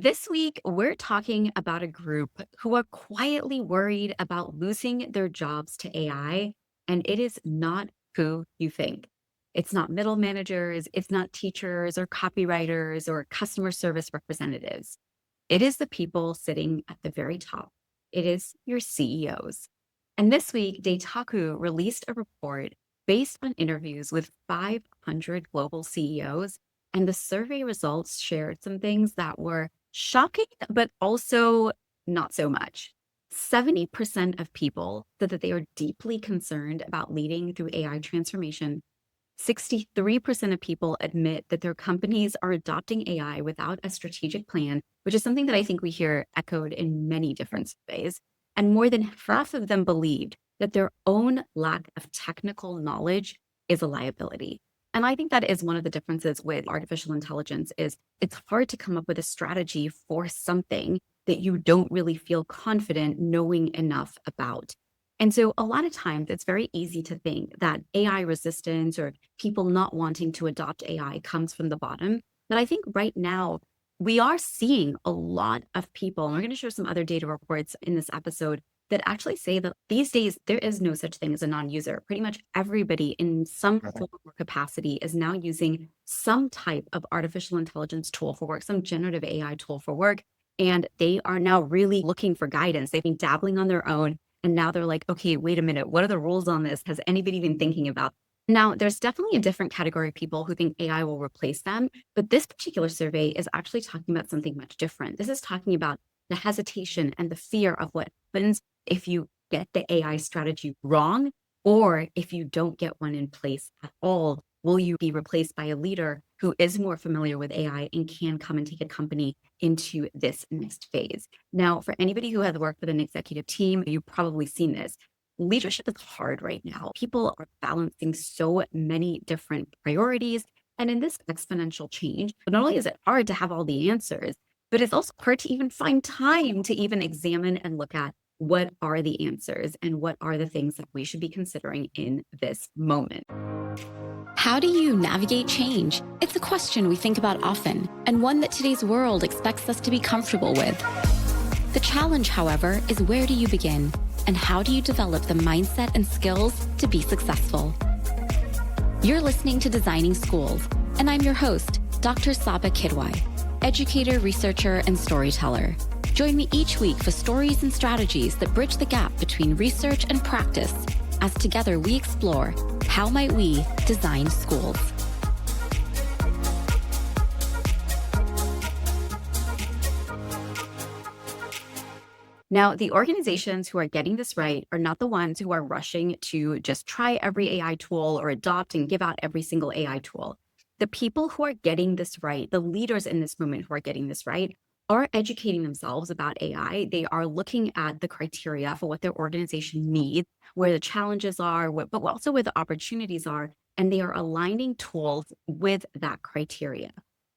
This week, we're talking about a group who are quietly worried about losing their jobs to AI, and it is not who you think. It's not middle managers, it's not teachers or copywriters or customer service representatives. It is the people sitting at the very top. It is your CEOs. And this week, Taku released a report based on interviews with 500 global CEOs. And the survey results shared some things that were shocking, but also not so much. 70% of people said that they are deeply concerned about leading through AI transformation. 63% of people admit that their companies are adopting AI without a strategic plan, which is something that I think we hear echoed in many different ways. And more than half of them believed that their own lack of technical knowledge is a liability. And I think that is one of the differences with artificial intelligence is it's hard to come up with a strategy for something that you don't really feel confident knowing enough about. And so a lot of times it's very easy to think that AI resistance or people not wanting to adopt AI comes from the bottom. But I think right now we are seeing a lot of people, and we're going to show some other data reports in this episode that actually say that these days there is no such thing as a non-user. Pretty much everybody in some form or capacity is now using some type of artificial intelligence tool for work, some generative AI tool for work. And they are now really looking for guidance. They've been dabbling on their own. And now they're like, okay, wait a minute. What are the rules on this? Has anybody been thinking about? Now, there's definitely a different category of people who think AI will replace them. But this particular survey is actually talking about something much different. This is talking about the hesitation and the fear of what happens if you get the AI strategy wrong, or if you don't get one in place at all. Will you be replaced by a leader who is more familiar with AI and can come and take a company into this next phase? Now, for anybody who has worked with an executive team, you've probably seen this. Leadership is hard right now. People are balancing so many different priorities. And in this exponential change, not only is it hard to have all the answers, but it's also hard to even find time to even examine and look at what are the answers and what are the things that we should be considering in this moment. How do you navigate change? It's a question we think about often, and one that today's world expects us to be comfortable with. The challenge, however, is where do you begin? And how do you develop the mindset and skills to be successful? You're listening to Designing Schools, and I'm your host, Dr. Sabba Quidwai, educator, researcher, and storyteller. Join me each week for stories and strategies that bridge the gap between research and practice, as together we explore how might we design schools. Now, the organizations who are getting this right are not the ones who are rushing to just try every AI tool or adopt and give out every single AI tool. The people who are getting this right, the leaders in this movement who are getting this right, are educating themselves about AI. They are looking at the criteria for what their organization needs, where the challenges are, but also where the opportunities are, and they are aligning tools with that criteria.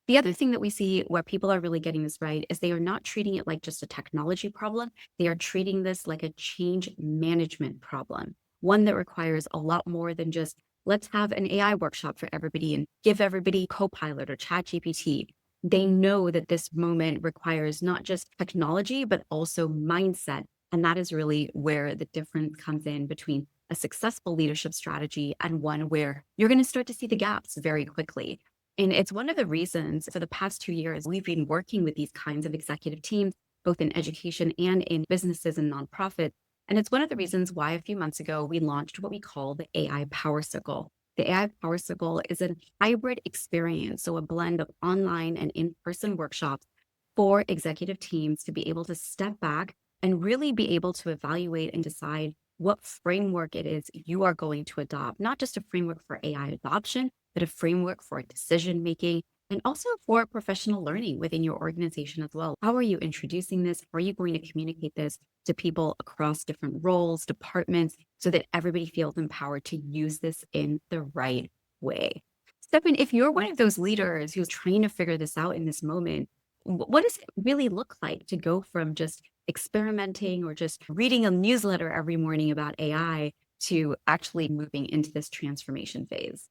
The other thing that we see where people are really getting this right is they are not treating it like just a technology problem. They are treating this like a change management problem, one that requires a lot more than just let's have an AI workshop for everybody and give everybody Copilot or ChatGPT. They know that this moment requires not just technology, but also mindset. And that is really where the difference comes in between a successful leadership strategy and one where you're going to start to see the gaps very quickly. And it's one of the reasons for the past 2 years, we've been working with these kinds of executive teams, both in education and in businesses and nonprofits. And it's one of the reasons why a few months ago, we launched what we call the AI Power Circle. The AI Power Circle is a hybrid experience, so a blend of online and in-person workshops for executive teams to be able to step back and really be able to evaluate and decide what framework it is you are going to adopt, not just a framework for AI adoption, but a framework for decision-making and also for professional learning within your organization as well. How are you introducing this? How are you going to communicate this to people across different roles, departments, so that everybody feels empowered to use this in the right way? Stefan, if you're one of those leaders who's trying to figure this out in this moment, what does it really look like to go from just experimenting or just reading a newsletter every morning about AI to actually moving into this transformation phase?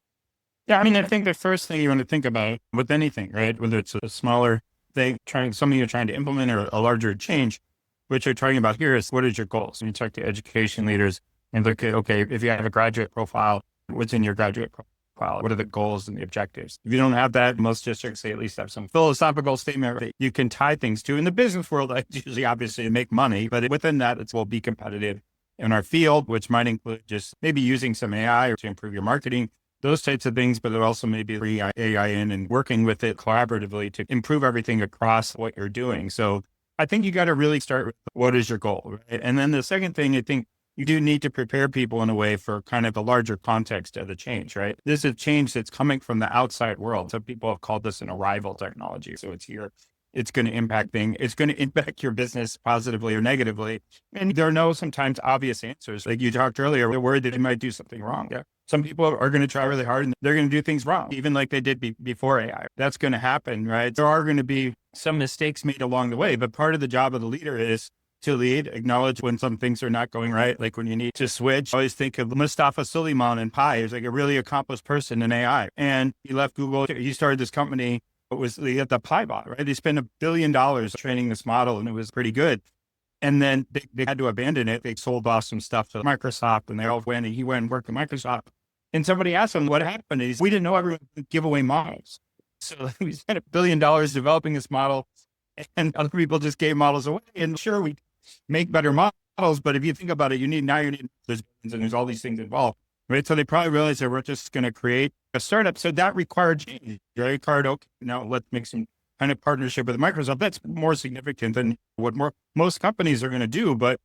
Yeah, I mean, I think the first thing you want to think about with anything, right? Whether it's a smaller Some of you are trying to implement a larger change. What you're talking about here is, what is your goals? And you talk to education leaders and look at, okay, if you have a graduate profile, what's in your graduate profile? What are the goals and the objectives? If you don't have that, most districts, they at least have some philosophical statement that you can tie things to. In the business world, I usually obviously make money, but within that, it will be competitive in our field, which might include just maybe using some AI to improve your marketing, those types of things, but it also maybe bring AI in and working with it collaboratively to improve everything across what you're doing. So I think you got to really start with, what is your goal, right? And then the second thing, I think you do need to prepare people in a way for kind of the larger context of the change, right? This is change that's coming from the outside world. So people have called this an arrival technology. So it's here. It's going to impact things. It's going to impact your business positively or negatively. And there are no sometimes obvious answers. Like you talked earlier, we're worried that they might do something wrong. Yeah. Some people are going to try really hard and they're going to do things wrong, even like they did before AI. That's going to happen, right? There are going to be some mistakes made along the way, but part of the job of the leader is to lead, acknowledge when some things are not going right, like when you need to switch. I always think of Mustafa Suleyman in Pi. He's like a really accomplished person in AI. And he left Google. He started this company. It was the Pi bot, right? They spent $1 billion training this model and it was pretty good. And then they had to abandon it. They sold off some stuff to Microsoft and they all went, and he went and worked at Microsoft. And somebody asked him what happened. We didn't know everyone would give away models. So we spent $1 billion developing this model and other people just gave models away. And sure, we make better models, but if you think about it, you need, there's all these things involved, right? So they probably realized that we're just going to create a startup. So that required change. They required, okay, now let's make some kind of partnership with Microsoft. That's more significant than what most companies are going to do. But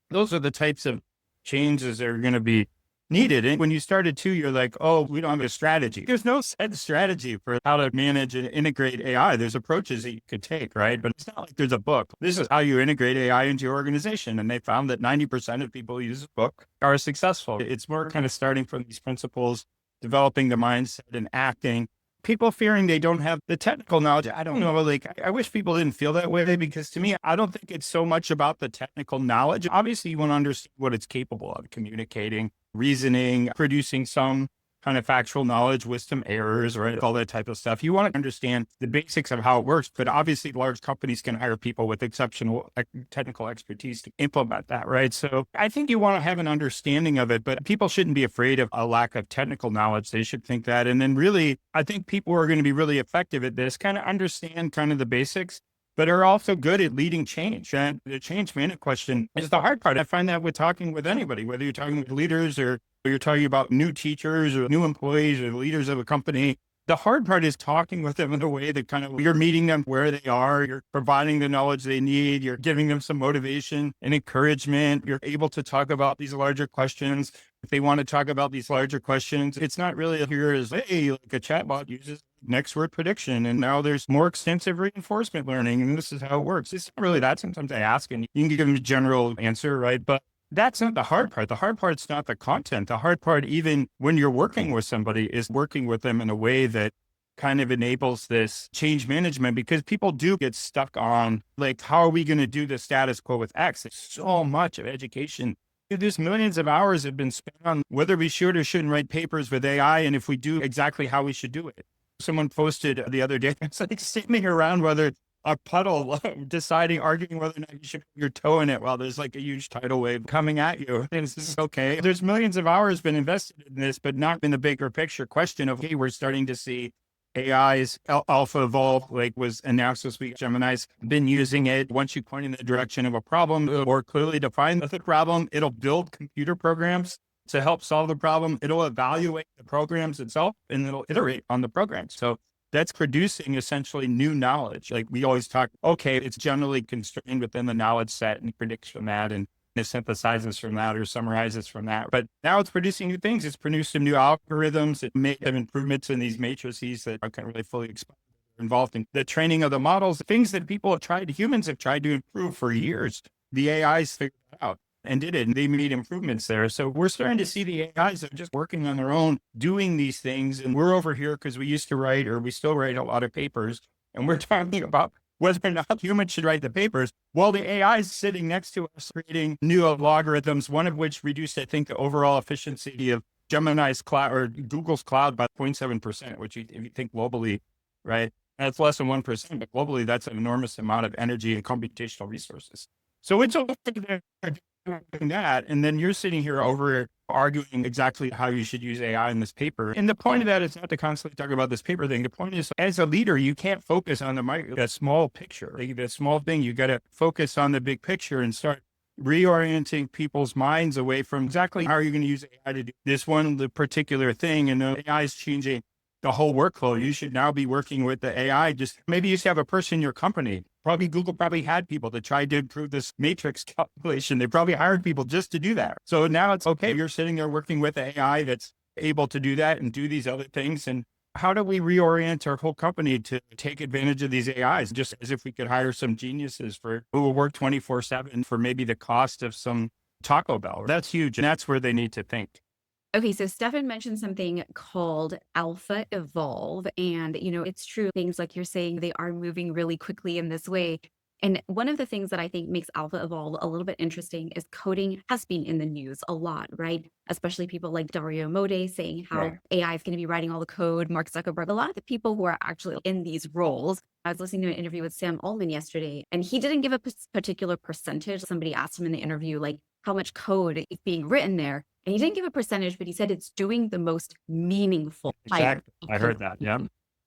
those are the types of changes that are going to be needed. And when you started too, you're like, oh, we don't have a strategy. There's no set strategy for how to manage and integrate AI. There's approaches that you could take, right? But it's not like there's a book. This is how you integrate AI into your organization. And they found that 90% of people who use a book are successful. It's more kind of starting from these principles, developing the mindset and acting. People fearing they don't have the technical knowledge. I don't know. Like, I wish people didn't feel that way, because to me, I don't think it's so much about the technical knowledge. Obviously, you want to understand what it's capable of, communicating, reasoning, producing some kind of factual knowledge with some errors, right? All that type of stuff. You want to understand the basics of how it works, but obviously large companies can hire people with exceptional technical expertise to implement that, right? So I think you want to have an understanding of it, but people shouldn't be afraid of a lack of technical knowledge. They should think that. And then really, I think people who are going to be really effective at this kind of understand kind of the basics, but are also good at leading change. And the change management question is the hard part. I find that with talking with anybody, whether you're talking with leaders or you're talking about new teachers or new employees or leaders of a company, the hard part is talking with them in a way that kind of you're meeting them where they are, you're providing the knowledge they need, you're giving them some motivation and encouragement, you're able to talk about these larger questions. If they want to talk about these larger questions, it's not really here as, hey, like a chatbot uses next word prediction, and now there's more extensive reinforcement learning, and this is how it works. It's not really that. Sometimes I ask and you can give them a general answer, right? But that's not the hard part. The hard part's not the content. The hard part, even when you're working with somebody, is working with them in a way that kind of enables this change management, because people do get stuck on, like, how are we going to do the status quo with X? There's so much of education. There's millions of hours have been spent on whether we should or shouldn't write papers with AI, and if we do, exactly how we should do it. Someone posted the other day, it's like standing around whether a puddle, arguing whether or not you should put your toe in it while there's like a huge tidal wave coming at you. And it's just, okay, there's millions of hours been invested in this, but not in the bigger picture question of, hey, we're starting to see AI's Alpha Evolve, like was announced this week. Gemini's been using it. Once you point in the direction of a problem or clearly define the problem, it'll build computer programs to help solve the problem. It'll evaluate the programs itself and it'll iterate on the programs. So that's producing essentially new knowledge. Like we always talk, okay, it's generally constrained within the knowledge set and predicts from that and it synthesizes from that or summarizes from that. But now it's producing new things. It's produced some new algorithms. It made some improvements in these matrices that I can't really fully explain. Involved in the training of the models, things that humans have tried to improve for years. The AIs figured it out and did it, and they made improvements there. So we're starting to see the AIs that are just working on their own, doing these things. And we're over here because we used to write, or we still write a lot of papers. And we're talking about whether or not humans should write the papers, while the AI is sitting next to us creating new algorithms, one of which reduced, I think, the overall efficiency of Gemini's cloud or Google's cloud by 0.7%, which if you think globally, right? That's less than 1%, but globally, that's an enormous amount of energy and computational resources. So it's okay that they're doing that. And then you're sitting here over arguing exactly how you should use AI in this paper. And the point of that is not to constantly talk about this paper thing. The point is, as a leader, you can't focus on the small picture, the small thing. You got to focus on the big picture and start reorienting people's minds away from exactly how are you going to use AI to do this one the particular thing. And AI is changing the whole workflow. You should now be working with the AI. Just maybe you used to have a person in your company. Probably Google probably had people that tried to improve this matrix calculation. They probably hired people just to do that. So now it's okay. You're sitting there working with AI that's able to do that and do these other things. And how do we reorient our whole company to take advantage of these AIs? Just as if we could hire some geniuses who will work 24/7 for maybe the cost of some Taco Bell. That's huge. And that's where they need to think. Okay, so Stefan mentioned something called alpha evolve. And, it's true. Things like you're saying, they are moving really quickly in this way. And one of the things that I think makes alpha evolve a little bit interesting is coding has been in the news a lot, right? Especially people like Dario Mode saying how Right. AI is going to be writing all the code, Mark Zuckerberg, a lot of the people who are actually in these roles. I was listening to an interview with Sam Altman yesterday, and he didn't give a particular percentage. Somebody asked him in the interview, like, how much code is being written there. And he didn't give a percentage, but he said it's doing the most meaningful type Exactly. of I code. heard that. Yeah.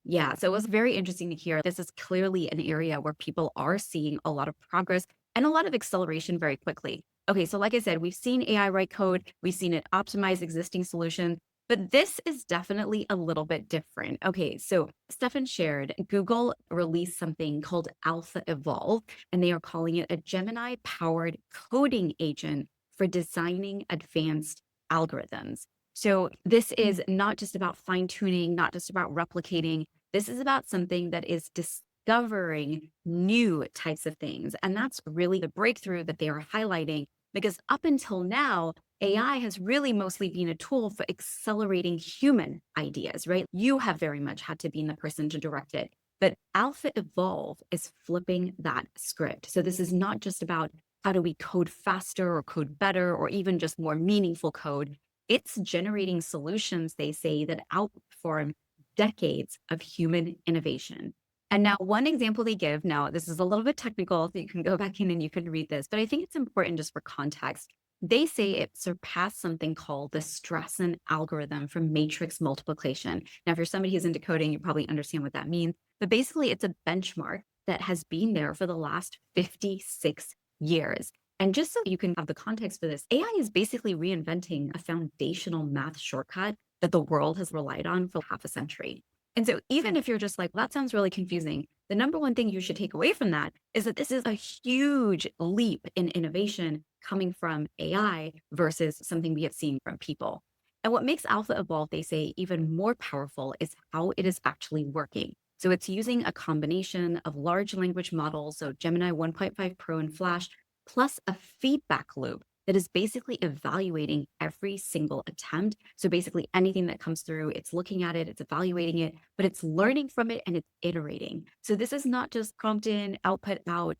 Yeah, so it was very interesting to hear. This is clearly an area where people are seeing a lot of progress and a lot of acceleration very quickly. Okay, so like I said, we've seen AI write code, we've seen it optimize existing solutions, but this is definitely a little bit different. Okay, so Stefan shared Google released something called Alpha Evolve, and they are calling it a Gemini powered coding agent for designing advanced algorithms. So this is not just about fine tuning, not just about replicating. This is about something that is discovering new types of things. And that's really the breakthrough that they are highlighting, because up until now, AI has really mostly been a tool for accelerating human ideas, right? You have very much had to be the person to direct it. But Alpha Evolve is flipping that script. So this is not just about how do we code faster or code better or even just more meaningful code. It's generating solutions, they say, that outperform decades of human innovation. And now, one example they give, now this is a little bit technical, so you can go back in and you can read this, but I think it's important just for context. They say it surpassed something called the Strassen algorithm from matrix multiplication. Now, if you're somebody who's into coding, you probably understand what that means. But basically, it's a benchmark that has been there for the last 56 years. And just so you can have the context for this, AI is basically reinventing a foundational math shortcut that the world has relied on for half a century. And so even if you're just like, well, that sounds really confusing, the number one thing you should take away from that is that this is a huge leap in innovation coming from AI versus something we have seen from people. And what makes Alpha Evolve, they say, even more powerful is how it is actually working. So it's using a combination of large language models, so Gemini 1.5 Pro and Flash, plus a feedback loop that is basically evaluating every single attempt. So basically anything that comes through, it's looking at it, it's evaluating it, but it's learning from it and it's iterating. So this is not just prompt in, output out.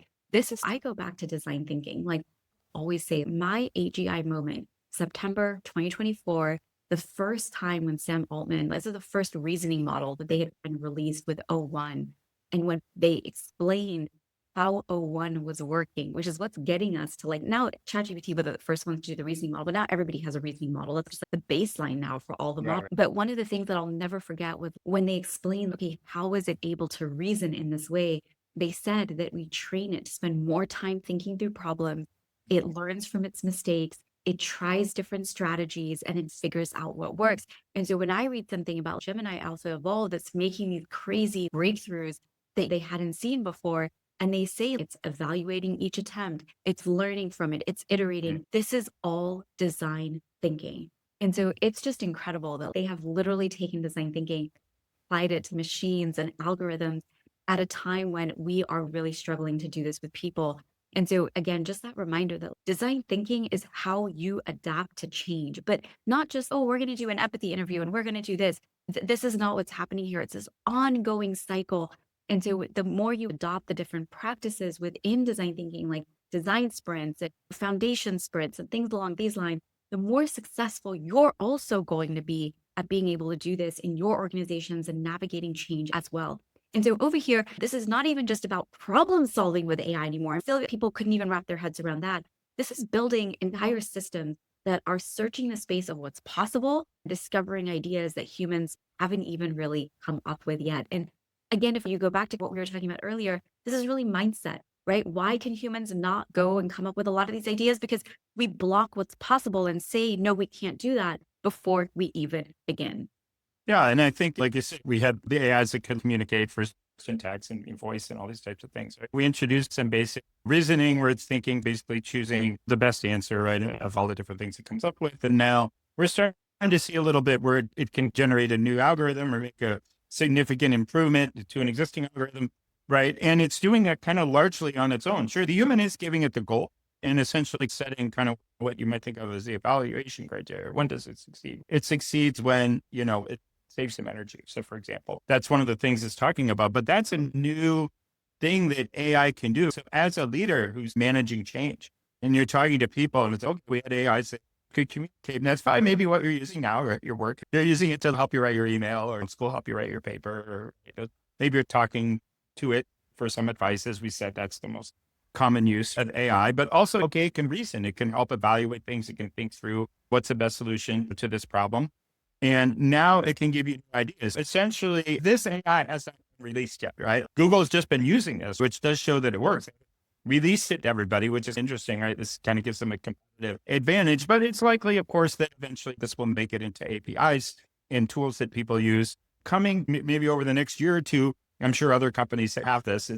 I go back to design thinking, like always say my AGI moment, September 2024, the first time when Sam Altman, this is the first reasoning model that they had been released with O1. And when they explained how O1 was working, which is what's getting us to like now ChatGPT were the first ones to do the reasoning model, but now everybody has a reasoning model. That's just like the baseline now for all the models. Right. But one of the things that I'll never forget was when they explained, okay, how is it able to reason in this way? They said that we train it to spend more time thinking through problems. It learns from its mistakes. It tries different strategies and it figures out what works. And so when I read something about Gemini Alpha Evolve that's making these crazy breakthroughs that they hadn't seen before, and they say it's evaluating each attempt, it's learning from it, it's iterating. This is all design thinking. And so it's just incredible that they have literally taken design thinking, applied it to machines and algorithms at a time when we are really struggling to do this with people. And so again, just that reminder that design thinking is how you adapt to change, but not just, oh, we're going to do an empathy interview and we're going to do this. This is not what's happening here. It's this ongoing cycle. And so the more you adopt the different practices within design thinking, like design sprints and foundation sprints and things along these lines, the more successful you're also going to be at being able to do this in your organizations and navigating change as well. And so over here, this is not even just about problem solving with AI anymore. I feel like people couldn't even wrap their heads around that. This is building entire systems that are searching the space of what's possible, discovering ideas that humans haven't even really come up with yet. And again, if you go back to what we were talking about earlier, this is really mindset, right? Why can humans not go and come up with a lot of these ideas? Because we block what's possible and say, no, we can't do that before we even begin. Yeah. And I think, like you said, we had the AIs that can communicate for syntax and voice and all these types of things. Right? We introduced some basic reasoning where it's thinking, basically choosing the best answer, right, of all the different things it comes up with. And now we're starting to see a little bit where it can generate a new algorithm or make a significant improvement to an existing algorithm, right? And it's doing that kind of largely on its own. Sure, the human is giving it the goal and essentially setting kind of what you might think of as the evaluation criteria. When does it succeed? It succeeds when, it saves some energy. So for example, that's one of the things it's talking about, but that's a new thing that AI can do. So as a leader who's managing change and you're talking to people and it's, okay, we had AIs that could communicate, and that's fine. Maybe what you're using now or at your work, they're using it to help you write your email, or in school, help you write your paper, or maybe you're talking to it for some advice. As we said, that's the most common use of AI, but also, okay, it can reason, it can help evaluate things, it can think through what's the best solution to this problem. And now it can give you ideas. Essentially, this AI hasn't been released yet, right? Google's just been using this, which does show that it works. Released it to everybody, which is interesting, right? This kind of gives them a competitive advantage, but it's likely, of course, that eventually this will make it into APIs and tools that people use coming maybe over the next year or two. I'm sure other companies have this.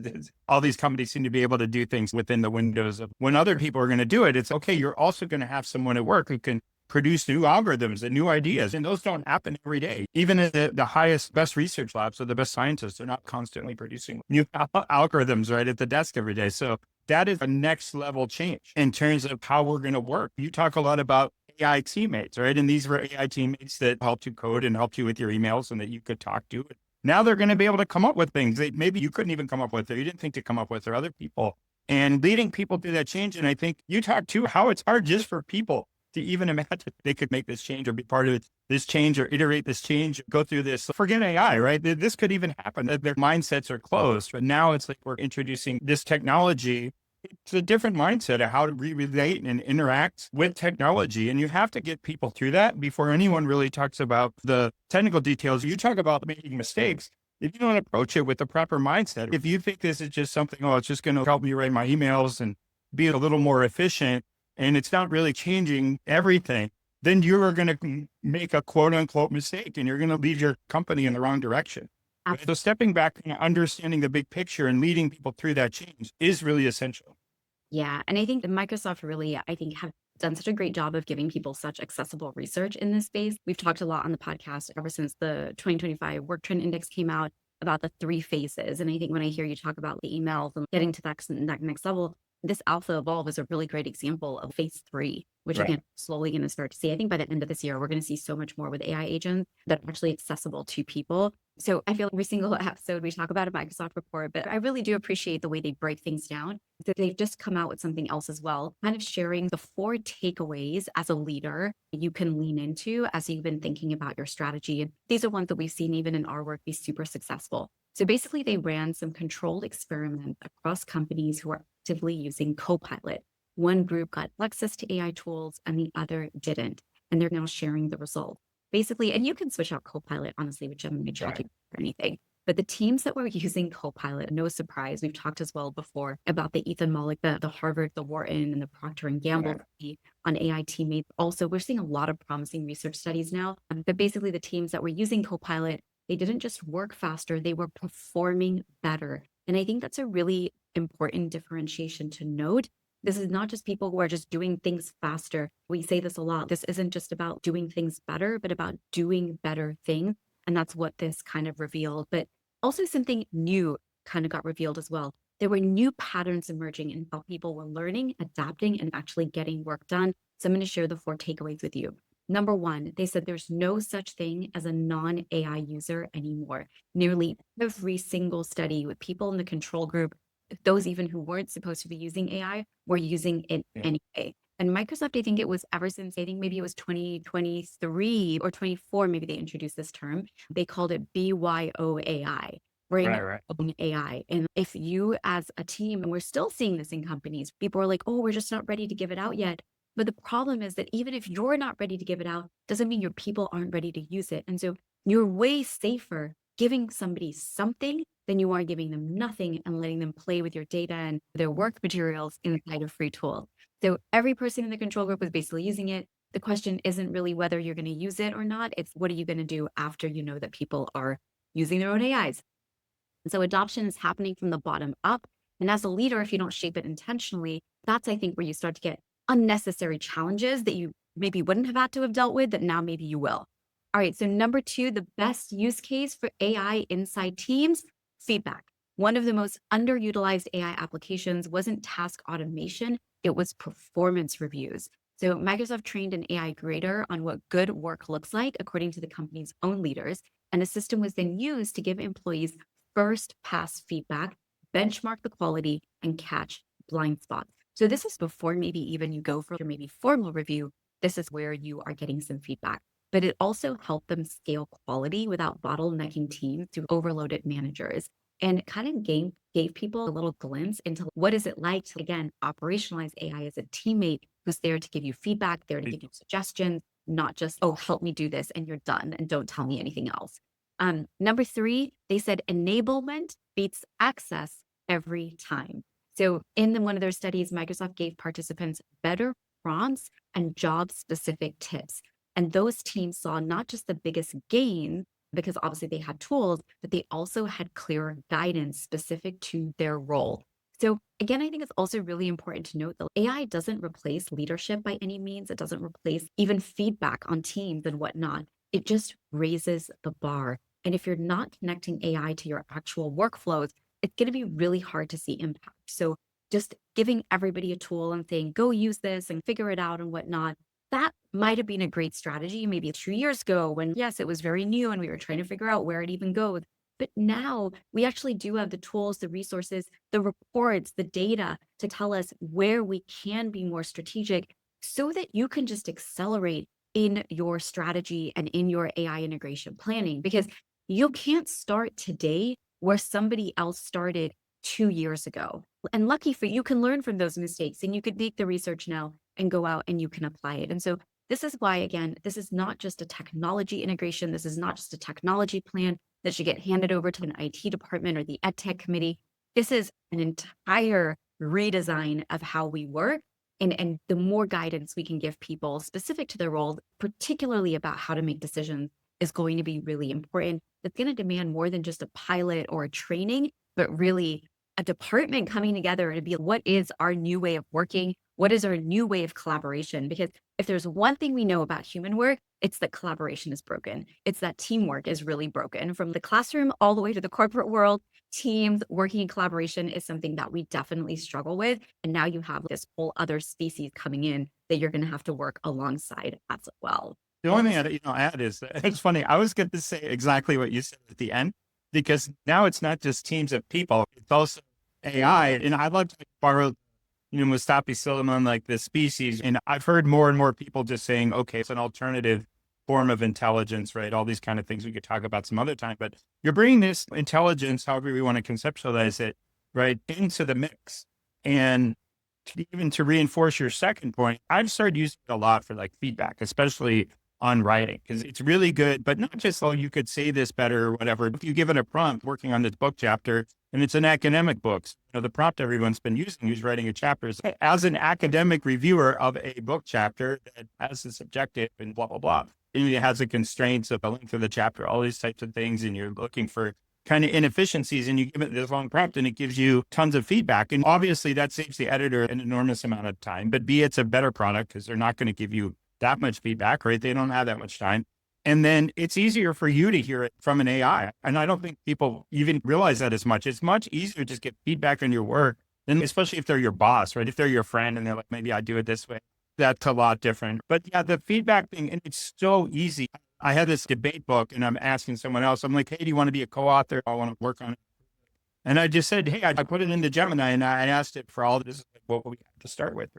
All these companies seem to be able to do things within the windows of when other people are going to do it. It's okay. You're also going to have someone at work who can produce new algorithms and new ideas. And those don't happen every day. Even in the highest, best research labs or the best scientists are not constantly producing new algorithms right at the desk every day. So that is a next level change in terms of how we're going to work. You talk a lot about AI teammates, right? And these were AI teammates that helped you code and helped you with your emails and that you could talk to. Now they're going to be able to come up with things that maybe you couldn't even come up with or you didn't think to come up with, or other people, and leading people through that change. And I think you talk too how it's hard just for people to even imagine they could make this change or be part of this change or iterate this change, go through this. Forget AI, right? This could even happen. Their mindsets are closed. But now it's like we're introducing this technology. It's a different mindset of how to relate and interact with technology. And you have to get people through that before anyone really talks about the technical details. You talk about making mistakes. If you don't approach it with the proper mindset, if you think this is just something, oh, it's just going to help me write my emails and be a little more efficient, and it's not really changing everything, then you're going to make a quote unquote mistake and you're going to lead your company in the wrong direction. So stepping back and understanding the big picture and leading people through that change is really essential. Yeah. And I think that Microsoft really, I think, have done such a great job of giving people such accessible research in this space. We've talked a lot on the podcast ever since the 2025 Work Trend Index came out about the 3 phases. And I think when I hear you talk about the emails and getting to that next level, this Alpha Evolve is a really great example of phase 3, which Right. again, slowly going to start to see. I think by the end of this year, we're going to see so much more with AI agents that are actually accessible to people. So I feel like every single episode we talk about a Microsoft report, but I really do appreciate the way they break things down. That they've just come out with something else as well, kind of sharing the 4 takeaways as a leader you can lean into as you've been thinking about your strategy. And these are ones that we've seen even in our work be super successful. So basically, they ran some controlled experiments across companies who are actively using Copilot. One group got access to AI tools and the other didn't. And they're now sharing the results. Basically, and you can switch out Copilot, honestly, with Gemini chat or anything. But the teams that were using Copilot, no surprise, we've talked as well before about the Ethan Mollick, the Harvard, the Wharton, and the Procter and Gamble on AI teammates. Also, we're seeing a lot of promising research studies now. But basically, the teams that were using Copilot, they didn't just work faster, they were performing better. And I think that's a really important differentiation to note. This is not just people who are just doing things faster. We say this a lot. This isn't just about doing things better, but about doing better things. And that's what this kind of revealed. But also something new kind of got revealed as well. There were new patterns emerging in how people were learning, adapting, and actually getting work done. So I'm going to share the 4 takeaways with you. Number 1, they said there's no such thing as a non-AI user anymore. Nearly every single study with people in the control group, those even who weren't supposed to be using AI, were using it anyway. And Microsoft, I think it was ever since, I think maybe it was 2023 or 24, maybe they introduced this term. They called it BYOAI. bring Right. own AI. And if you as a team, and we're still seeing this in companies, people are like, oh, we're just not ready to give it out yet. But the problem is that even if you're not ready to give it out, doesn't mean your people aren't ready to use it. And so you're way safer giving somebody something than you are giving them nothing and letting them play with your data and their work materials inside a free tool. So every person in the control group was basically using it. The question isn't really whether you're going to use it or not. It's what are you going to do after you know that people are using their own AIs? And so adoption is happening from the bottom up. And as a leader, if you don't shape it intentionally, that's, I think, where you start to get unnecessary challenges that you maybe wouldn't have had to have dealt with that now maybe you will. All right. So, number two, the best use case for AI inside teams feedback. One of the most underutilized AI applications wasn't task automation, it was performance reviews. So, Microsoft trained an AI grader on what good work looks like according to the company's own leaders. And a system was then used to give employees first pass feedback, benchmark the quality, and catch blind spots. So this is before maybe even you go for your maybe formal review. This is where you are getting some feedback. But it also helped them scale quality without bottlenecking teams to overloaded managers. And it kind of gave people a little glimpse into what is it like to, again, operationalize AI as a teammate who's there to give you feedback, there to give you suggestions, not just, oh, help me do this and you're done and don't tell me anything else. Number three, they said enablement beats access every time. So one of their studies, Microsoft gave participants better prompts and job specific tips. And those teams saw not just the biggest gain, because obviously they had tools, but they also had clearer guidance specific to their role. So again, I think it's also really important to note that AI doesn't replace leadership by any means. It doesn't replace even feedback on teams and whatnot. It just raises the bar. And if you're not connecting AI to your actual workflows, it's going to be really hard to see impact. So just giving everybody a tool and saying, go use this and figure it out and whatnot, that might have been a great strategy maybe 2 years ago when, yes, it was very new and we were trying to figure out where it even goes. But now we actually do have the tools, the resources, the reports, the data to tell us where we can be more strategic so that you can just accelerate in your strategy and in your AI integration planning. Because you can't start today where somebody else started 2 years ago. And lucky for you, you can learn from those mistakes and you could make the research now and go out and you can apply it. And so this is why, again, this is not just a technology integration. This is not just a technology plan that should get handed over to an IT department or the ed tech committee. This is an entire redesign of how we work. And the more guidance we can give people specific to their role, particularly about how to make decisions, is going to be really important. That's going to demand more than just a pilot or a training, but really a department coming together to be what is our new way of working? What is our new way of collaboration? Because if there's one thing we know about human work, it's that collaboration is broken. It's that teamwork is really broken. From the classroom all the way to the corporate world, teams working in collaboration is something that we definitely struggle with. And now you have this whole other species coming in that you're going to have to work alongside as well. The only thing I'd add is that it's funny. I was going to say exactly what you said at the end, because now it's not just teams of people; it's also AI. And I'd love to borrow, Mustafi Suleiman, like the species. And I've heard more and more people just saying, okay, it's an alternative form of intelligence, right? All these kind of things we could talk about some other time. But you're bringing this intelligence, however we want to conceptualize it, right, into the mix. And even to reinforce your second point, I've started using it a lot for like feedback, especially on writing, because it's really good, but not just, oh, you could say this better or whatever. If you give it a prompt working on this book chapter, and it's an academic book, the prompt everyone's been using who's writing a chapter is, as an academic reviewer of a book chapter that has this objective and blah, blah, blah. And it has the constraints of the length of the chapter, all these types of things, and you're looking for kind of inefficiencies, and you give it this long prompt and it gives you tons of feedback. And obviously that saves the editor an enormous amount of time, but B, it's a better product because they're not going to give you that much feedback, right? They don't have that much time. And then it's easier for you to hear it from an AI. And I don't think people even realize that as much. It's much easier to just get feedback on your work, than, especially if they're your boss, right? If they're your friend and they're like, maybe I do it this way. That's a lot different. But yeah, the feedback thing, and it's so easy. I had this debate book and I'm asking someone else, I'm like, hey, do you want to be a co-author? I want to work on it. And I just said, hey, I put it into Gemini and I asked it for all this is what we have to start with.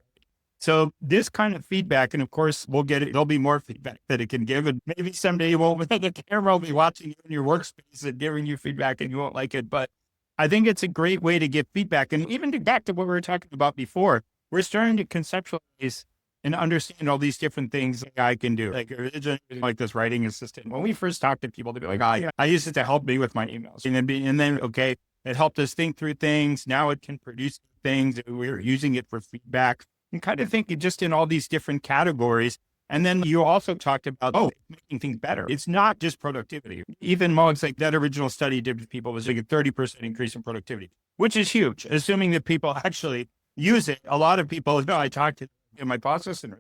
So this kind of feedback, and of course we'll get it, there'll be more feedback that it can give. And maybe someday you won't, the camera will be watching you in your workspace and giving you feedback and you won't like it. But I think it's a great way to give feedback. And even to back to what we were talking about before, we're starting to conceptualize and understand all these different things I can do. Like originally, like this writing assistant. When we first talked to people, they'd be like, "Oh, yeah, I used it to help me with my emails," and then okay, it helped us think through things. Now it can produce things. We're using it for feedback and kind of thinking just in all these different categories. And then you also talked about, making things better. It's not just productivity. Even Moggs, like that original study did with people was like a 30% increase in productivity, which is huge, assuming that people actually use it. A lot of people, I talked to in my process and,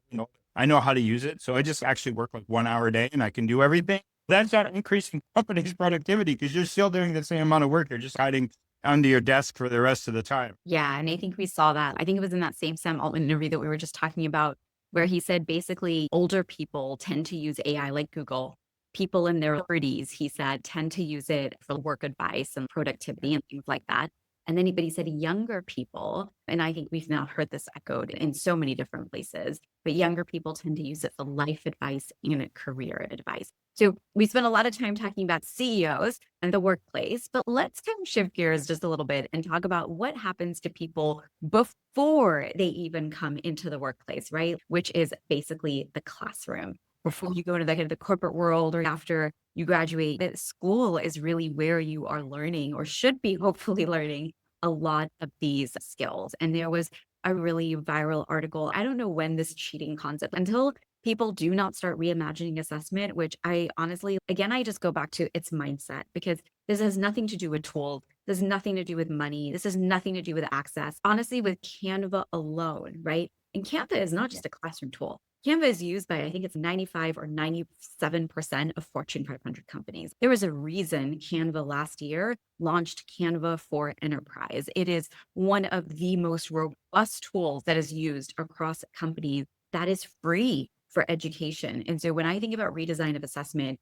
I know how to use it. So I just actually work like 1 hour a day and I can do everything. That's not increasing company's productivity because you're still doing the same amount of work. You're just hiding under your desk for the rest of the time. Yeah, and I think we saw that. I think it was in that same Sam Altman interview that we were just talking about, where he said basically older people tend to use AI like Google. People in their 30s, he said, tend to use it for work advice and productivity and things like that. And then he said younger people, and I think we've now heard this echoed in so many different places, but younger people tend to use it for life advice and career advice. So we spent a lot of time talking about CEOs and the workplace, but let's kind of shift gears just a little bit and talk about what happens to people before they even come into the workplace, right? Which is basically the classroom. Before you go into the corporate world or after you graduate, that school is really where you are learning or should be hopefully learning a lot of these skills. And there was a really viral article. I don't know when this cheating concept, until people do not start reimagining assessment, which I honestly, again, I just go back to its mindset because this has nothing to do with tools. This has nothing to do with money. This has nothing to do with access. Honestly, with Canva alone, right? And Canva is not just a classroom tool. Canva is used by, I think it's 95 or 97% of Fortune 500 companies. There was a reason Canva last year launched Canva for Enterprise. It is one of the most robust tools that is used across companies that is free for education. And so when I think about redesign of assessment,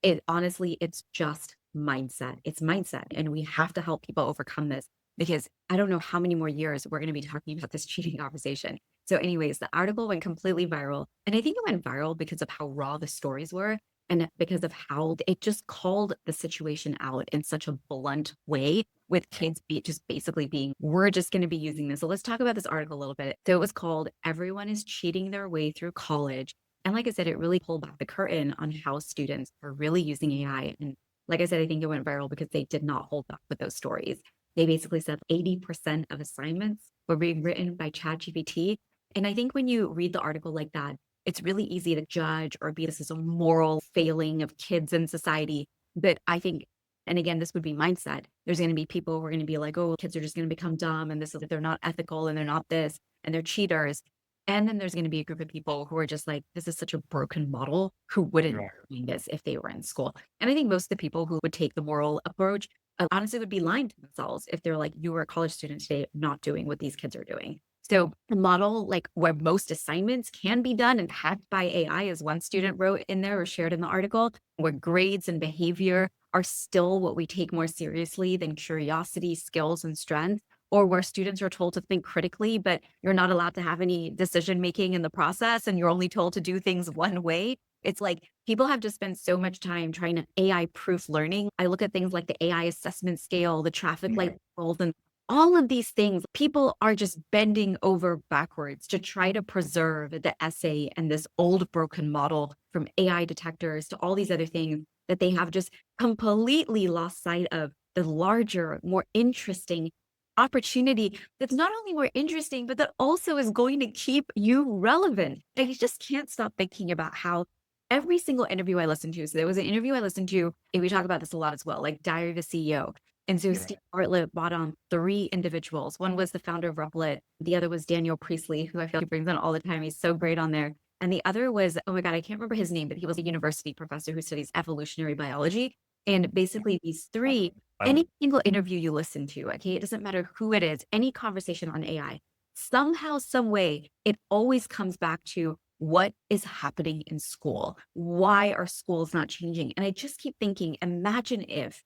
it's just mindset. It's mindset. And we have to help people overcome this because I don't know how many more years we're going to be talking about this cheating conversation. So anyways, the article went completely viral. And I think it went viral because of how raw the stories were and because of how it just called the situation out in such a blunt way with kids just basically being, we're just going to be using this. So let's talk about this article a little bit. So it was called Everyone is Cheating Their Way Through College. And like I said, it really pulled back the curtain on how students are really using AI. And like I said, I think it went viral because they did not hold back with those stories. They basically said 80% of assignments were being written by ChatGPT. And I think when you read the article like that, it's really easy to judge or be this is a moral failing of kids in society. But I think, and again, this would be mindset. There's going to be people who are going to be like, oh, kids are just going to become dumb and they're not ethical and they're not this and they're cheaters. And then there's going to be a group of people who are just like, this is such a broken model who wouldn't do this if they were in school. And I think most of the people who would take the moral approach honestly would be lying to themselves if they're like, you were a college student today, not doing what these kids are doing. So a model like where most assignments can be done and hacked by AI, as one student wrote in there or shared in the article, where grades and behavior are still what we take more seriously than curiosity, skills, and strength, or where students are told to think critically, but you're not allowed to have any decision making in the process and you're only told to do things one way. It's like people have just spent so much time trying to AI proof learning. I look at things like the AI assessment scale, the traffic light rules, and all of these things. People are just bending over backwards to try to preserve the essay and this old broken model from AI detectors to all these other things that they have just completely lost sight of the larger, more interesting opportunity that's not only more interesting, but that also is going to keep you relevant. And you just can't stop thinking about how every single interview I listened to, so there was an interview I listened to, and we talk about this a lot as well, like Diary of a CEO. And so Steve Bartlett brought on 3 individuals. One was the founder of Replit. The other was Daniel Priestley, who I feel like he brings on all the time. He's so great on there. And the other was, oh my God, I can't remember his name, but he was a university professor who studies evolutionary biology. And basically these 3, any single interview you listen to, okay, it doesn't matter who it is, any conversation on AI, somehow, some way, it always comes back to what is happening in school. Why are schools not changing? And I just keep thinking, imagine if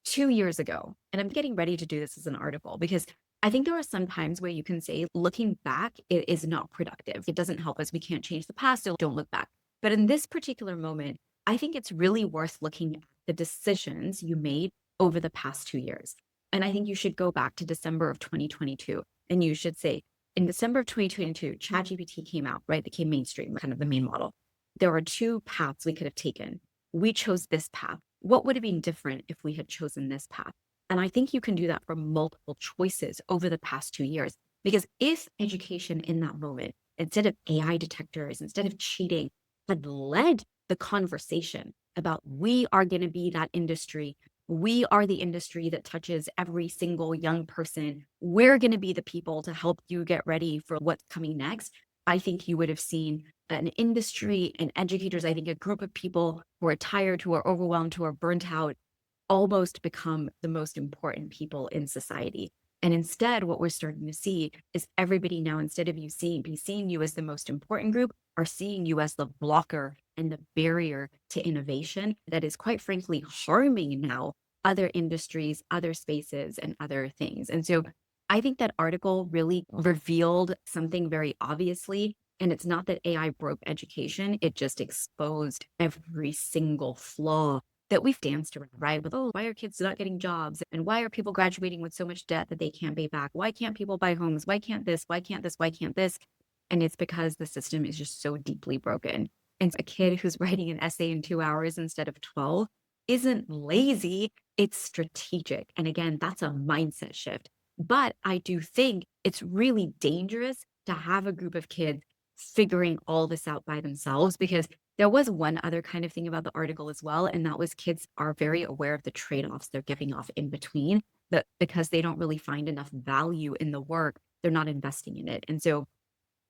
2 years ago, and I'm getting ready to do this as an article because I think there are some times where you can say, looking back, it is not productive. It doesn't help us. We can't change the past, so don't look back. But in this particular moment, I think it's really worth looking at the decisions you made over the past 2 years. And I think you should go back to December of 2022 and you should say, in December of 2022, ChatGPT came out, right? Became mainstream, kind of the main model. There are two paths we could have taken. We chose this path. What would have been different if we had chosen this path? And I think you can do that for multiple choices over the past 2 years. Because if education in that moment, instead of AI detectors, instead of cheating, had led the conversation about we are going to be that industry, we are the industry that touches every single young person, we're going to be the people to help you get ready for what's coming next, I think you would have seen an industry and educators, I think a group of people who are tired, who are overwhelmed, who are burnt out, almost become the most important people in society. And instead, what we're starting to see is everybody now, instead of seeing you as the most important group, are seeing you as the blocker and the barrier to innovation that is quite frankly harming now other industries, other spaces, and other things. And so I think that article really revealed something very obviously. And it's not that AI broke education, it just exposed every single flaw that we've danced around, right? With, oh, why are kids not getting jobs? And why are people graduating with so much debt that they can't pay back? Why can't people buy homes? Why can't this? Why can't this? Why can't this? And it's because the system is just so deeply broken. And a kid who's writing an essay in 2 hours instead of 12 isn't lazy, it's strategic. And again, that's a mindset shift. But I do think it's really dangerous to have a group of kids figuring all this out by themselves, because there was one other kind of thing about the article as well, and that was kids are very aware of the trade-offs they're giving off in between, but because they don't really find enough value in the work, they're not investing in it. And so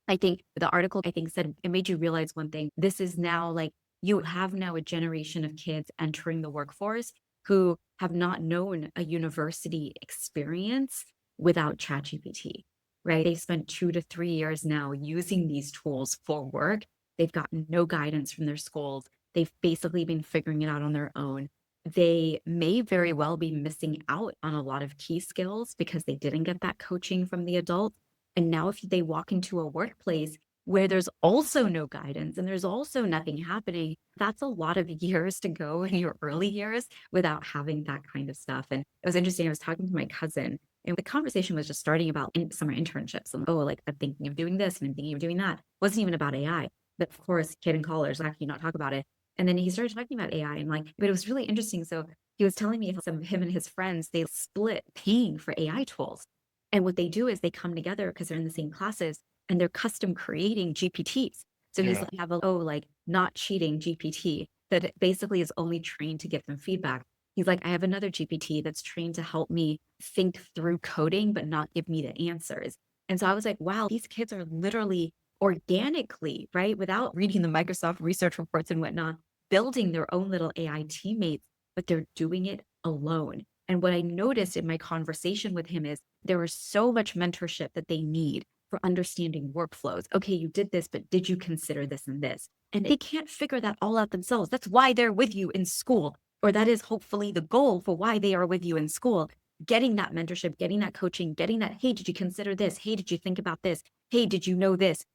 I think the article, I think, said it made you realize one thing. This is now like you have now a generation of kids entering the workforce who have not known a university experience without ChatGPT, right? They've spent 2 to 3 years now using these tools for work. They've gotten no guidance from their schools. They've basically been figuring it out on their own. They may very well be missing out on a lot of key skills because they didn't get that coaching from the adults. And now if they walk into a workplace where there's also no guidance and there's also nothing happening, that's a lot of years to go in your early years without having that kind of stuff. And it was interesting. I was talking to my cousin and the conversation was just starting about summer internships. And, oh, like I'm thinking of doing this and I'm thinking of doing that. It wasn't even about AI. But of course, kid in college, how can you not talk about it? And then he started talking about AI and like, but it was really interesting. So he was telling me how some of him and his friends, they split paying for AI tools. And what they do is they come together because they're in the same classes and they're custom creating GPTs. So he's like, have a, oh, like not cheating GPT that basically is only trained to give them feedback. He's like, I have another GPT that's trained to help me think through coding, but not give me the answers. And so I was like, wow, these kids are literally organically, right, without reading the Microsoft research reports and whatnot, building their own little AI teammates, but they're doing it alone. And what I noticed in my conversation with him is there was so much mentorship that they need for understanding workflows. Okay, you did this, but did you consider this and this? And they can't figure that all out themselves. That's why they're with you in school, or that is hopefully the goal for why they are with you in school. Getting that mentorship, getting that coaching, getting that, hey, did you consider this? Hey, did you think about this? Hey, did you know this?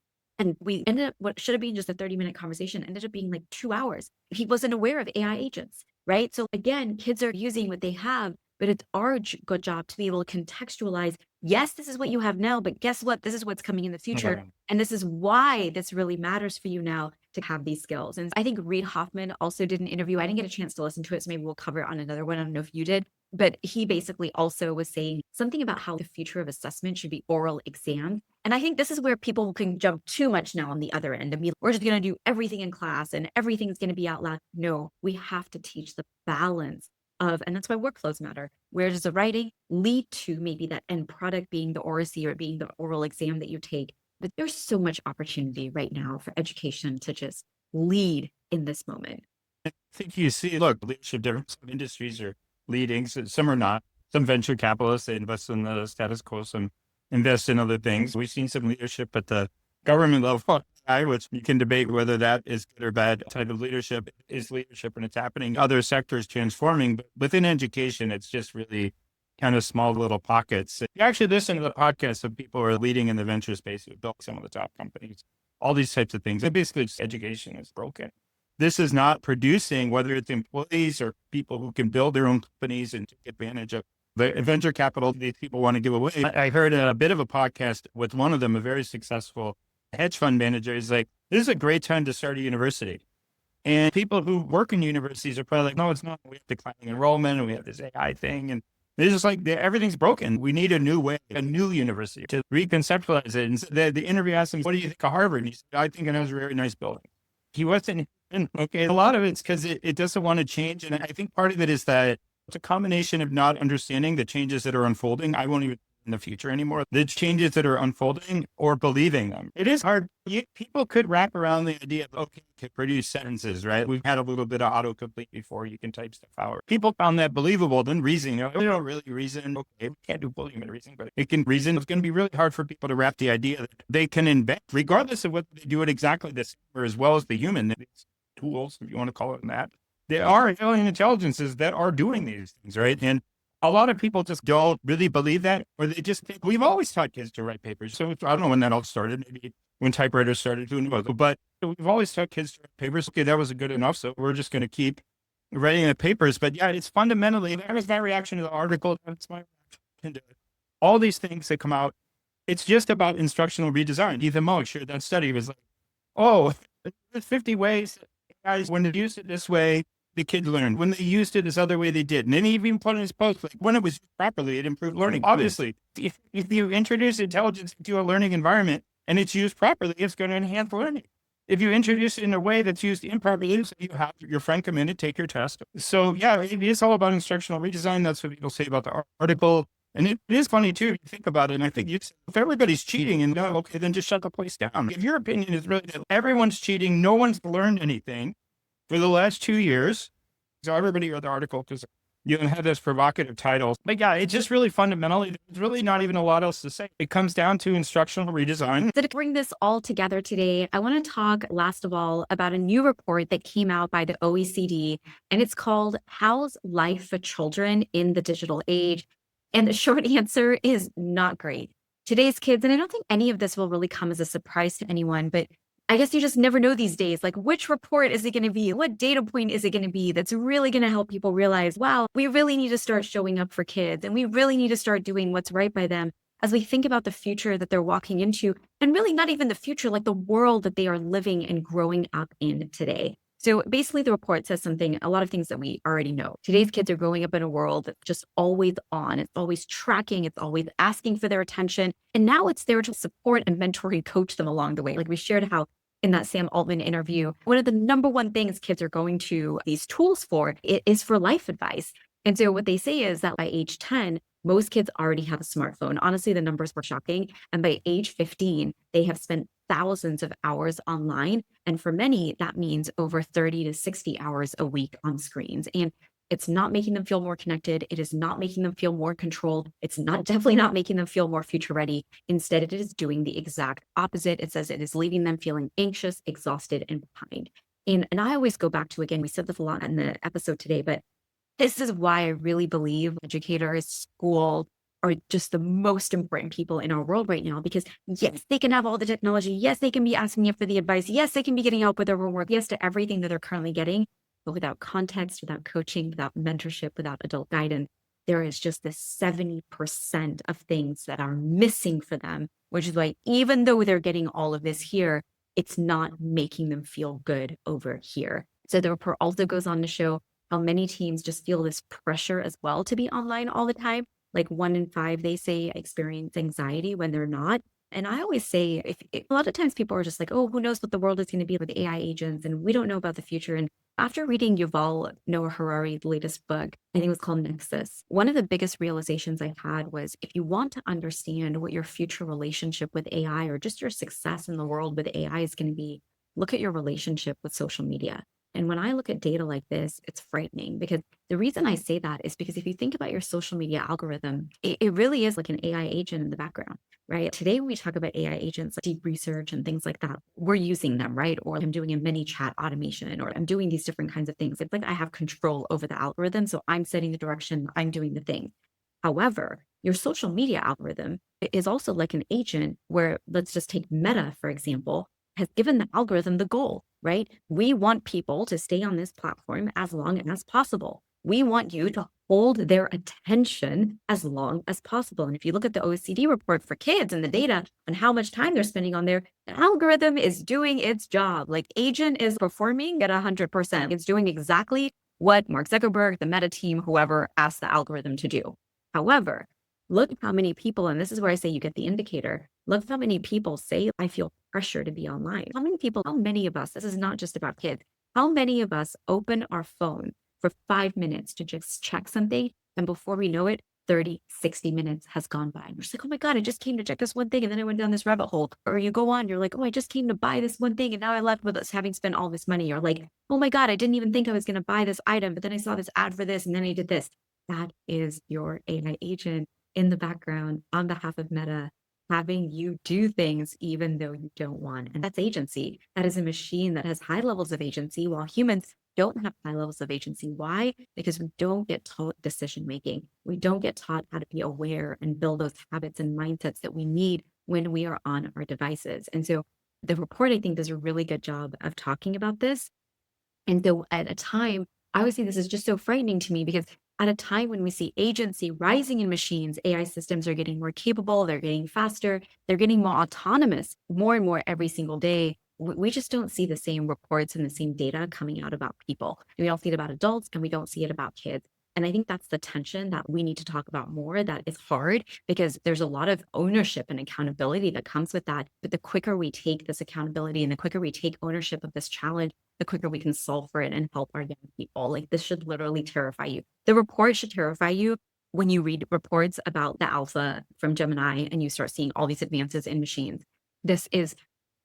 And we ended up, what should have been just a 30-minute conversation ended up being like 2 hours. He wasn't aware of AI agents, right? So again, kids are using what they have, but it's our good job to be able to contextualize, yes, this is what you have now, but guess what? This is what's coming in the future. Okay. And this is why this really matters for you now to have these skills. And I think Reid Hoffman also did an interview. I didn't get a chance to listen to it, so maybe we'll cover it on another one. I don't know if you did, but he basically also was saying something about how the future of assessment should be oral exams. And I think this is where people can jump too much now on the other end and be, we're just going to do everything in class and everything's going to be out loud. No, we have to teach the balance of, and that's why workflows matter. Where does the writing lead to maybe that end product being the oracy or being the oral exam that you take? But there's so much opportunity right now for education to just lead in this moment. I think you see, look, leadership different some industries are leading, so some are not. Some venture capitalists, they invest in the status quo, some invest in other things. We've seen some leadership at the government level, which you can debate whether that is good or bad type of leadership is leadership and it's happening. Other sectors transforming, but within education, it's just really kind of small little pockets. You actually listen to the podcasts of people who are leading in the venture space who built some of the top companies, all these types of things. And basically, just education is broken. This is not producing, whether it's employees or people who can build their own companies and take advantage of the venture capital these people want to give away. I heard a bit of a podcast with one of them, a very successful hedge fund manager. He's like, this is a great time to start a university. And people who work in universities are probably like, no, it's not. We have declining enrollment and we have this AI thing. And it's just like everything's broken. We need a new way, a new university to reconceptualize it. And so the interview asked him, what do you think of Harvard? And he said, I think it has a very nice building. He wasn't, okay, a lot of it's because it doesn't want to change. And I think part of it is that it's a combination of not understanding the changes that are unfolding. I won't even in the future anymore. The changes that are unfolding or believing them. It is hard. People could wrap around the idea of, okay, to produce sentences, right? We've had a little bit of autocomplete before. You can type stuff out. People found that believable. Then reasoning, we don't really reason. Okay, we can't do fully human reasoning, but it can reason. It's going to be really hard for people to wrap the idea that they can invent, regardless of whether they do it exactly the same or as well as the human. These tools, if you want to call it that. There are alien intelligences that are doing these things, right? And a lot of people just don't really believe that, or they just think we've always taught kids to write papers. So I don't know when that all started, maybe when typewriters started, who knows? But we've always taught kids to write papers. Okay, that was good enough. So we're just going to keep writing the papers. But yeah, it's fundamentally, that was my reaction to the article. That's my reaction to all these things that come out. It's just about instructional redesign. Ethan Moak shared that study. It was like, oh, there's 50 ways guys, when they used it this way, the kids learned. When they used it this other way, they did. And then he even put in his post, like, when it was used properly, it improved learning. Obviously, if you introduce intelligence into a learning environment and it's used properly, it's going to enhance learning. If you introduce it in a way that's used improperly, so you have your friend come in and take your test. So yeah, it is all about instructional redesign. That's what people say about the article. And it is funny too, if you think about it. And I think if everybody's cheating and no, okay, then just shut the place down. If your opinion is really that everyone's cheating, no one's learned anything for the last 2 years. So everybody read the article because you have this provocative title. But yeah, it's just really fundamentally, there's really not even a lot else to say. It comes down to instructional redesign. So to bring this all together today, I want to talk last of all about a new report that came out by the OECD, and it's called How's Life for Children in the Digital Age? And the short answer is not great. Today's kids, and I don't think any of this will really come as a surprise to anyone, but I guess you just never know these days, like which report is it going to be? What data point is it going to be that's really going to help people realize, wow, we really need to start showing up for kids and we really need to start doing what's right by them as we think about the future that they're walking into, and really not even the future, like the world that they are living and growing up in today. So basically the report says a lot of things that we already know. Today's kids are growing up in a world that's just always on. It's always tracking. It's always asking for their attention. And now it's there to support and mentor and coach them along the way. Like we shared how in that Sam Altman interview, one of the number one things kids are going to these tools for is for life advice. And so what they say is that by age 10, most kids already have a smartphone. Honestly, the numbers were shocking. And by age 15, they have spent thousands of hours online. And for many, that means over 30 to 60 hours a week on screens. And it's not making them feel more connected. It is not making them feel more controlled. It's definitely not making them feel more future ready. Instead, it is doing the exact opposite. It says it is leaving them feeling anxious, exhausted, and behind. And I always go back to, again, we said this a lot in the episode today, but this is why I really believe educators, school, are just the most important people in our world right now, because yes, they can have all the technology. Yes, they can be asking you for the advice. Yes, they can be getting help with their homework. Yes, to everything that they're currently getting. But without context, without coaching, without mentorship, without adult guidance, there is just this 70% of things that are missing for them, which is why even though they're getting all of this here, it's not making them feel good over here. So the report also goes on to show how many teams just feel this pressure as well to be online all the time. Like 1 in 5, they say, experience anxiety when they're not. And I always say, a lot of times people are just like, oh, who knows what the world is going to be with AI agents, and we don't know about the future. And after reading Yuval Noah Harari's latest book, I think it was called Nexus, one of the biggest realizations I had was if you want to understand what your future relationship with AI or just your success in the world with AI is going to be, look at your relationship with social media. And when I look at data like this, it's frightening, because the reason I say that is because if you think about your social media algorithm, it really is like an AI agent in the background, right? Today, when we talk about AI agents, like deep research and things like that, we're using them, right? Or I'm doing a mini chat automation, or I'm doing these different kinds of things. It's like I have control over the algorithm. So I'm setting the direction, I'm doing the thing. However, your social media algorithm is also like an agent where, let's just take Meta, for example, has given the algorithm the goal, right? We want people to stay on this platform as long as possible. We want you to hold their attention as long as possible. And if you look at the OECD report for kids and the data on how much time they're spending on there, the algorithm is doing its job. Like agent is performing at 100%. It's doing exactly what Mark Zuckerberg, the Meta team, whoever asked the algorithm to do. However, look how many people, and this is where I say you get the indicator. Look how many people say, I feel pressure to be online. How many of us, this is not just about kids, how many of us open our phone for 5 minutes to just check something? And before we know it, 30, 60 minutes has gone by. And we're just like, oh my God, I just came to check this one thing. And then I went down this rabbit hole. Or you go on, you're like, oh, I just came to buy this one thing. And now I left with us having spent all this money. Or like, oh my God, I didn't even think I was going to buy this item. But then I saw this ad for this. And then I did this. That is your AI agent in the background on behalf of Meta, having you do things even though you don't want. And that's agency. That is a machine that has high levels of agency, while humans don't have high levels of agency. Why? Because we don't get taught decision making. We don't get taught how to be aware and build those habits and mindsets that we need when we are on our devices. And so the report, I think, does a really good job of talking about this. And so at a time, I would say this is just so frightening to me, because at a time when we see agency rising in machines, AI systems are getting more capable, they're getting faster, they're getting more autonomous more and more every single day. We just don't see the same reports and the same data coming out about people. And we don't see it about adults, and we don't see it about kids. And I think that's the tension that we need to talk about more. That is hard because there's a lot of ownership and accountability that comes with that. But the quicker we take this accountability and the quicker we take ownership of this challenge, the quicker we can solve for it and help our young people. Like, this should literally terrify you. The report should terrify you when you read reports about the alpha from Gemini and you start seeing all these advances in machines. This is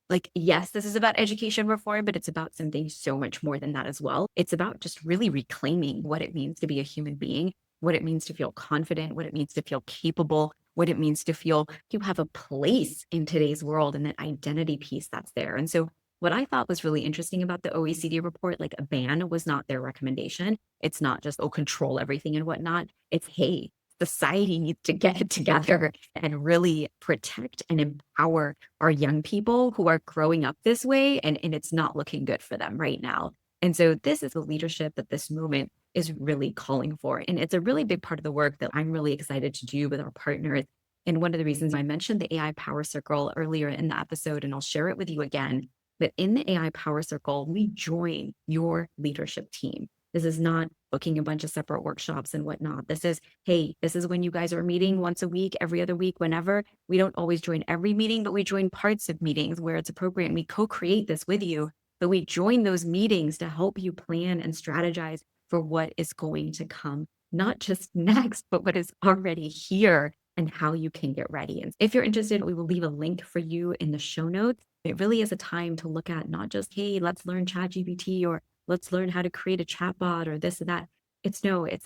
like, yes, this is about education reform, but it's about something so much more than that as well. It's about just really reclaiming what it means to be a human being, what it means to feel confident, what it means to feel capable, what it means to feel you have a place in today's world, and that identity piece that's there. And so what I thought was really interesting about the OECD report, like, a ban was not their recommendation. It's not just, oh, control everything and whatnot. It's, hey, society needs to get it together and really protect and empower our young people who are growing up this way, and it's not looking good for them right now. And so this is the leadership that this movement is really calling for. And it's a really big part of the work that I'm really excited to do with our partners. And one of the reasons I mentioned the AI Power Circle earlier in the episode, and I'll share it with you again, that in the AI Power Circle, we join your leadership team. This is not booking a bunch of separate workshops and whatnot. This is, hey, this is when you guys are meeting once a week, every other week, whenever. We don't always join every meeting, but we join parts of meetings where it's appropriate. And we co-create this with you, but we join those meetings to help you plan and strategize for what is going to come, not just next, but what is already here and how you can get ready. And if you're interested, we will leave a link for you in the show notes. It really is a time to look at not just, hey, let's learn ChatGPT, or let's learn how to create a chatbot, or this or that. It's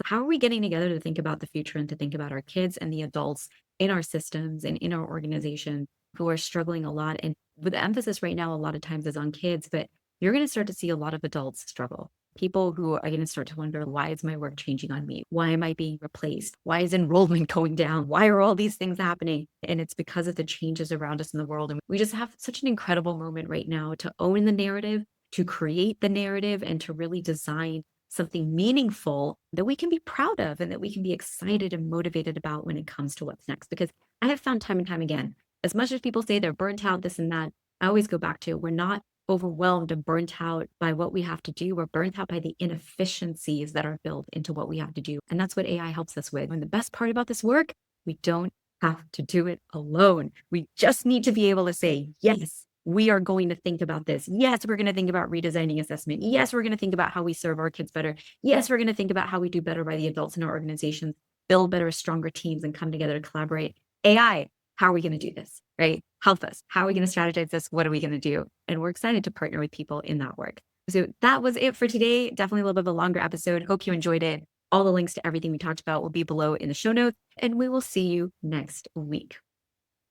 how are we getting together to think about the future and to think about our kids and the adults in our systems and in our organization who are struggling a lot. And with the emphasis right now, a lot of times is on kids, but you're going to start to see a lot of adults struggle. People who are going to start to wonder, why is my work changing on me? Why am I being replaced? Why is enrollment going down? Why are all these things happening? And it's because of the changes around us in the world. And we just have such an incredible moment right now to own the narrative, to create the narrative, and to really design something meaningful that we can be proud of and that we can be excited and motivated about when it comes to what's next. Because I have found time and time again, as much as people say they're burnt out, this and that, I always go back to, we're not overwhelmed and burnt out by what we have to do. We're burnt out by the inefficiencies that are built into what we have to do. And that's what AI helps us with. And the best part about this work, we don't have to do it alone. We just need to be able to say, yes, we are going to think about this. Yes, we're going to think about redesigning assessment. Yes, we're going to think about how we serve our kids better. Yes, we're going to think about how we do better by the adults in our organizations, build better, stronger teams, and come together to collaborate. AI, how are we going to do this, right? Help us. How are we going to strategize this? What are we going to do? And we're excited to partner with people in that work. So that was it for today. Definitely a little bit of a longer episode. Hope you enjoyed it. All the links to everything we talked about will be below in the show notes, and we will see you next week.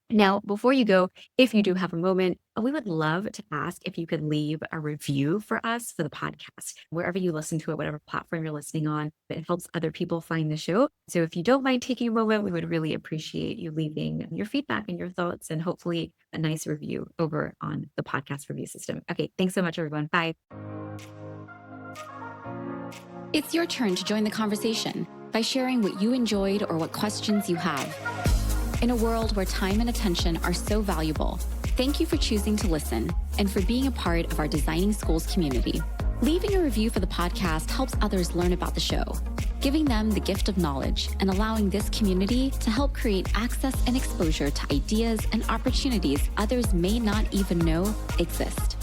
Now, before you go, if you do have a moment, we would love to ask if you could leave a review for us for the podcast, wherever you listen to it, whatever platform you're listening on. It helps other people find the show. So if you don't mind taking a moment, we would really appreciate you leaving your feedback and your thoughts and hopefully a nice review over on the podcast review system. Okay, thanks so much, everyone. Bye. It's your turn to join the conversation by sharing what you enjoyed or what questions you have. In a world where time and attention are so valuable, thank you for choosing to listen and for being a part of our Designing Schools community. Leaving a review for the podcast helps others learn about the show, giving them the gift of knowledge and allowing this community to help create access and exposure to ideas and opportunities others may not even know exist.